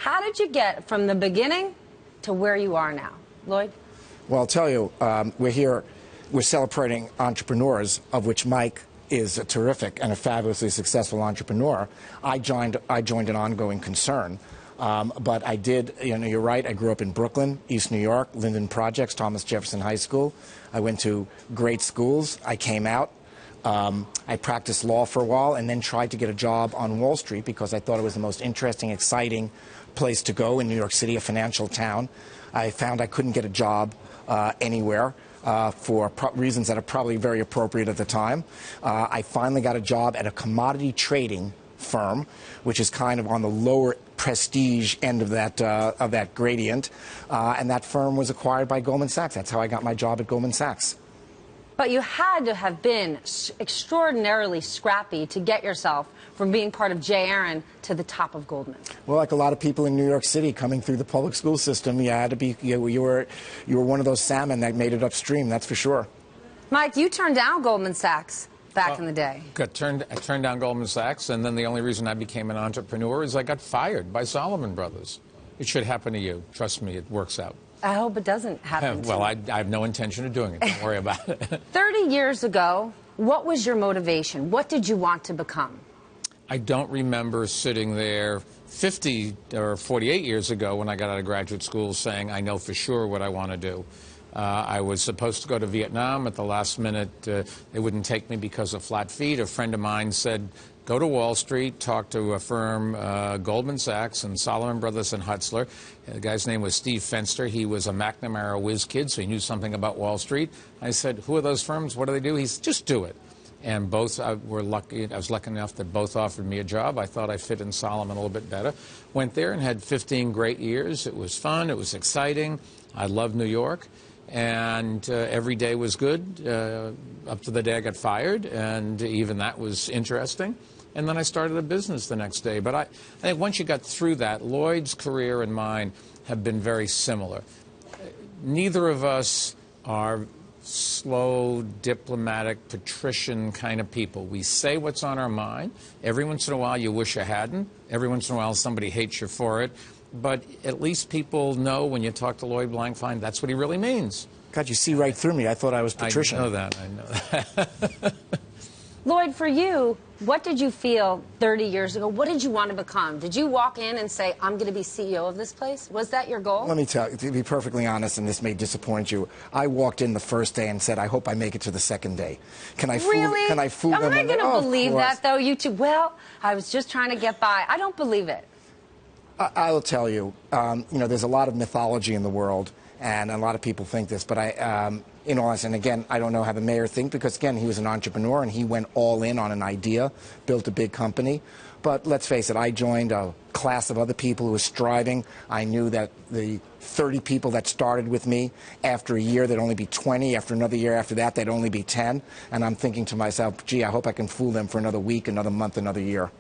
How did you get from the beginning to where you are now? Lloyd? Well, I'll tell you, we're celebrating entrepreneurs, of which Mike is a terrific and a fabulously successful entrepreneur. I joined an ongoing concern. But I did, you're right, I grew up in Brooklyn, East New York, Linden Projects, Thomas Jefferson High School. I went to great schools. I came out. I practiced law for a while and then tried to get a job on Wall Street because I thought it was the most interesting, exciting place to go in New York City, a financial town. I found I couldn't get a job anywhere. For reasons that are probably very appropriate at the time. I finally got a job at a commodity trading firm, which is kind of on the lower prestige end of that gradient, and that firm was acquired by Goldman Sachs. That's how I got my job at Goldman Sachs. But you had to have been extraordinarily scrappy to get yourself from being part of J. Aron to the top of Goldman. Well, like a lot of people in New York City coming through the public school system, you had to be. You were one of those salmon that made it upstream. That's for sure. Mike, you turned down Goldman Sachs back in the day. I turned down Goldman Sachs, and then the only reason I became an entrepreneur is I got fired by Salomon Brothers. It should happen to you. Trust me, it works out. I hope it doesn't happen to Well, you. I have no intention of doing it. Don't worry about it. 30 years ago, what was your motivation? What did you want to become? I don't remember sitting there 50 or 48 years ago when I got out of graduate school saying, I know for sure what I want to do. I was supposed to go to Vietnam. At the last minute, they wouldn't take me because of flat feet. A friend of mine said, go to Wall Street, talk to a firm, Goldman Sachs and Salomon Brothers and Hutzler. The guy's name was Steve Fenster. He was a McNamara whiz kid, so he knew something about Wall Street. I said, who are those firms? What do they do? He said, just do it. And both were lucky. I was lucky enough that both offered me a job. I thought I fit in Salomon a little bit better. Went there and had 15 great years. It was fun. It was exciting. I loved New York. And every day was good up to the day I got fired. And even that was interesting. And then I started a business the next day. But I think once you got through that, Lloyd's career and mine have been very similar. Neither of us are slow, diplomatic, patrician kind of people. We say what's on our mind. Every once in a while you wish you hadn't. Every once in a while somebody hates you for it. But at least people know when you talk to Lloyd Blankfein, that's what he really means. God, you see right through me. I thought I was patrician. I know that. Lloyd, for you, what did you feel 30 years ago? What did you want to become? Did you walk in and say, I'm going to be CEO of this place? Was that your goal? Let me tell you, to be perfectly honest, and this may disappoint you, I walked in the first day and said, I hope I make it to the second day. Can I fool them? Am I going to believe that, though? You two, well, I was just trying to get by. I don't believe it. I'll tell you, there's a lot of mythology in the world, and a lot of people think this, but in all honesty, and again, I don't know how the mayor thinks, because again, he was an entrepreneur and he went all in on an idea, built a big company. But let's face it, I joined a class of other people who were striving. I knew that the 30 people that started with me, after a year, there'd only be 20. After another year after that, they'd only be 10. And I'm thinking to myself, gee, I hope I can fool them for another week, another month, another year.